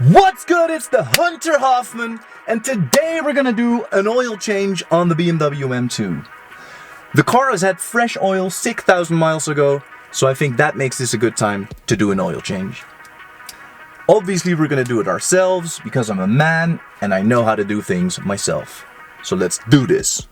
What's good? It's the Hunter Hoffman, and today we're gonna do an oil change on the BMW M2. The car has had fresh oil 6,000 miles ago, so I think that makes this a good time to do an oil change. Obviously we're gonna do it ourselves because I'm a man and I know how to do things myself. So let's do this.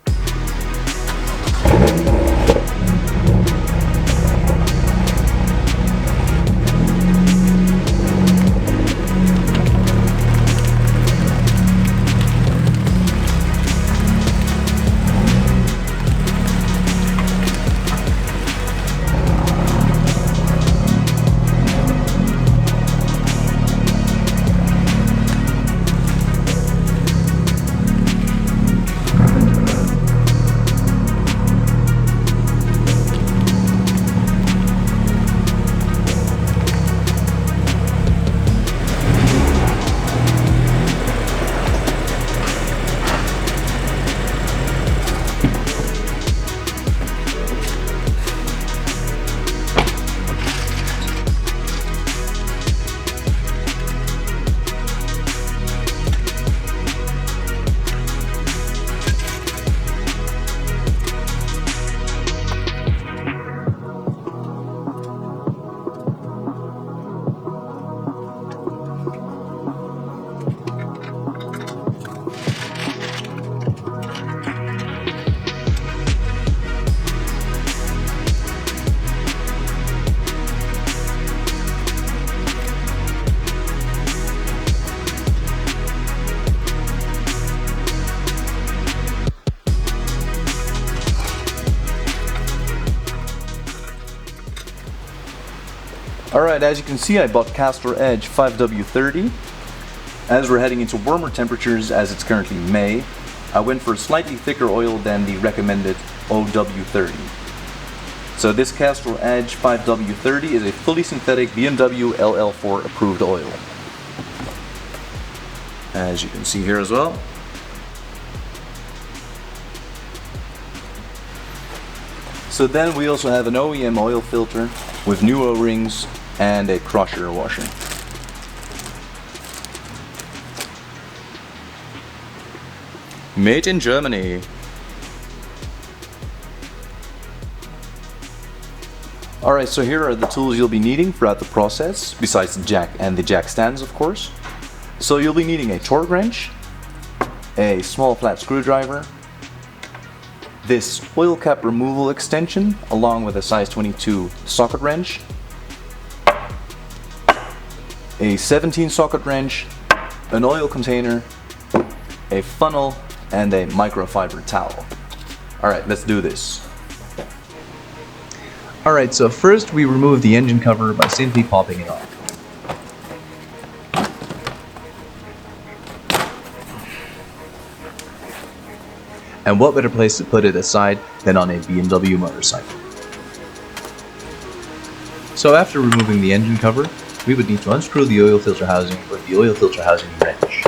Alright, as you can see, I bought Castrol Edge 5W30. As we're heading into warmer temperatures, as it's currently May, I went for a slightly thicker oil than the recommended OW30. So this Castrol Edge 5W30 is a fully synthetic BMW LL4 approved oil. As you can see here as well. So then we also have an OEM oil filter with new O-rings and a crusher washer. Made in Germany. Alright, so here are the tools you'll be needing throughout the process, besides the jack and the jack stands, of course. So you'll be needing a torque wrench, a small flat screwdriver, this oil cap removal extension along with a size 22 socket wrench, a 17 socket wrench, an oil container, a funnel, and a microfiber towel. Alright, let's do this. Alright, so first we remove the engine cover by simply popping it off. And what better place to put it aside than on a BMW motorcycle. So after removing the engine cover, we would need to unscrew the oil filter housing with the oil filter housing wrench.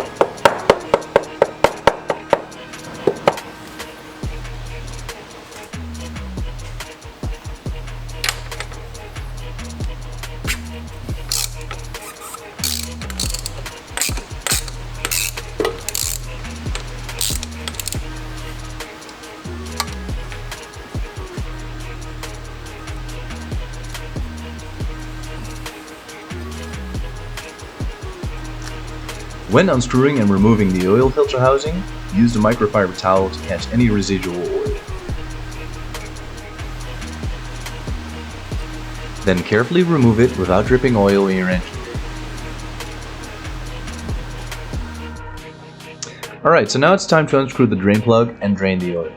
When unscrewing and removing the oil filter housing, use the microfiber towel to catch any residual oil. Then carefully remove it without dripping oil in your engine. Alright, so now it's time to unscrew the drain plug and drain the oil.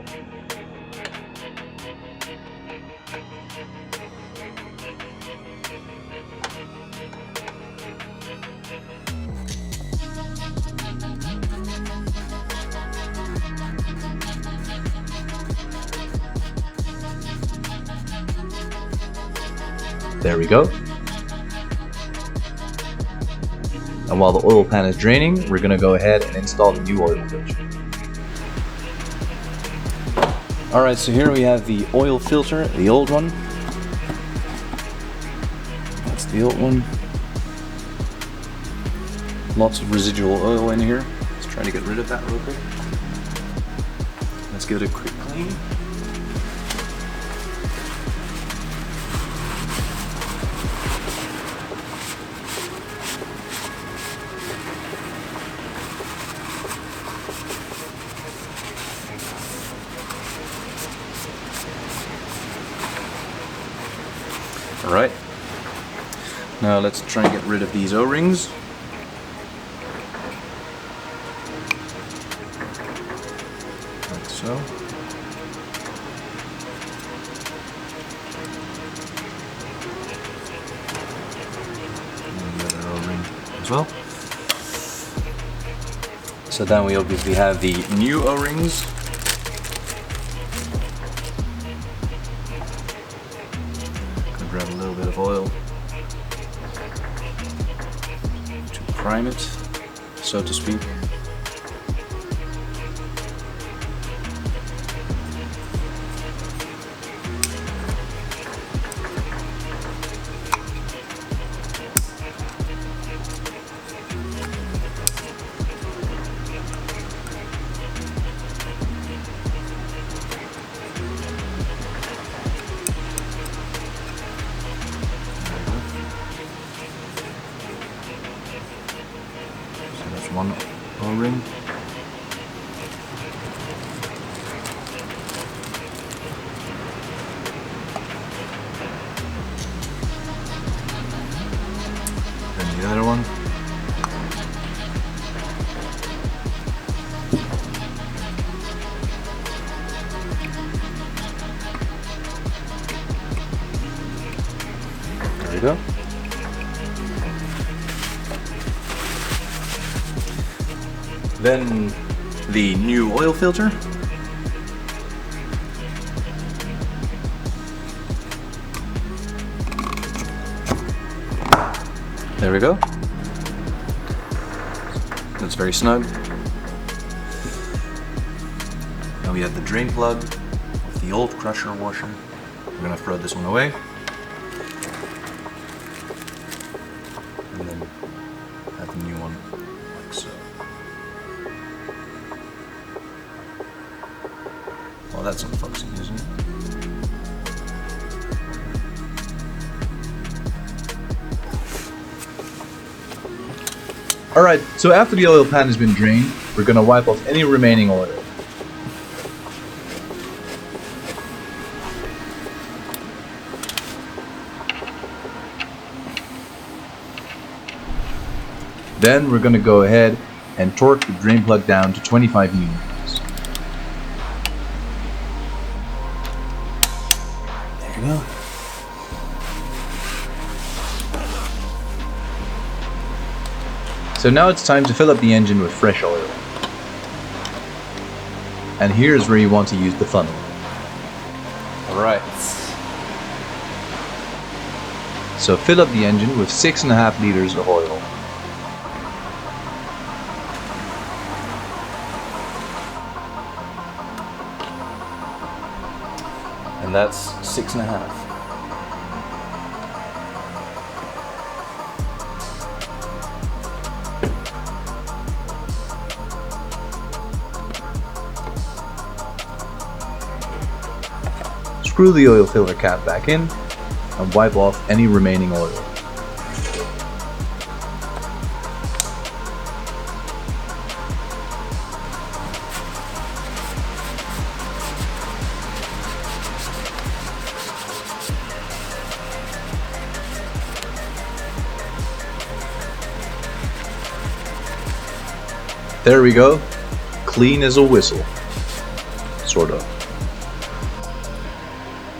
There we go. And while the oil pan is draining, we're going to go ahead and install the new oil filter. Alright, so here we have the oil filter, the old one. That's the old one. Lots of residual oil in here. Let's try to get rid of that real quick. Let's give it a quick clean. Alright, now let's try and get rid of these O-rings. Like so. And the other O-ring as well. So then we obviously have the new O-rings. Grab a little bit of oil to prime it, so to speak. One O-ring. Then the other one. There we go. Then the new oil filter. There we go. That's very snug. Now we have the drain plug with the old crusher washer. We're gonna throw this one away. And then have the new one like so. Well, that's unfocusing, isn't it? Alright, so after the oil pan has been drained, we're going to wipe off any remaining oil. Then we're going to go ahead and torque the drain plug down to 25 newtons. There you go. So now it's time to fill up the engine with fresh oil. And here's where you want to use the funnel. Alright. So fill up the engine with 6.5 liters of oil. And that's 6.5. Screw the oil filter cap back in and wipe off any remaining oil. There we go, clean as a whistle, sort of.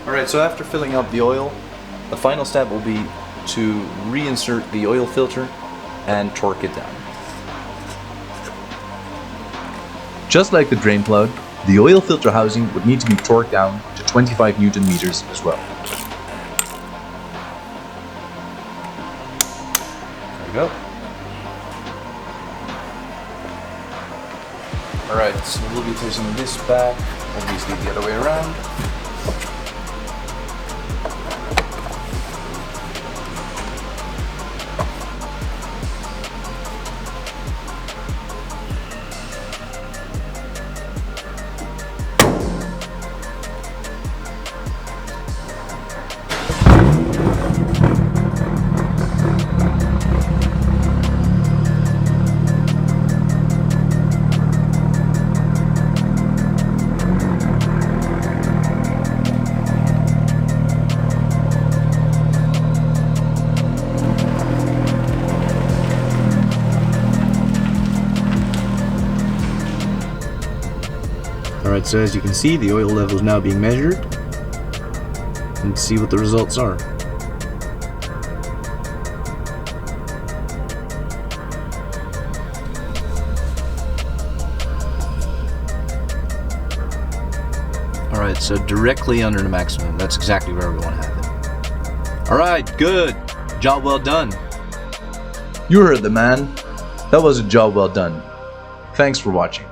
Alright, so after filling up the oil, the final step will be to reinsert the oil filter and torque it down. Just like the drain plug, the oil filter housing would need to be torqued down to 25 Newton meters as well. There we go. Alright, so we'll be placing this back, obviously the other way around. Alright, so as you can see, the oil level is now being measured. Let's see what the results are. Alright, so directly under the maximum. That's exactly where we want to have it. Alright, good. Job well done. You heard the man. That was a job well done. Thanks for watching.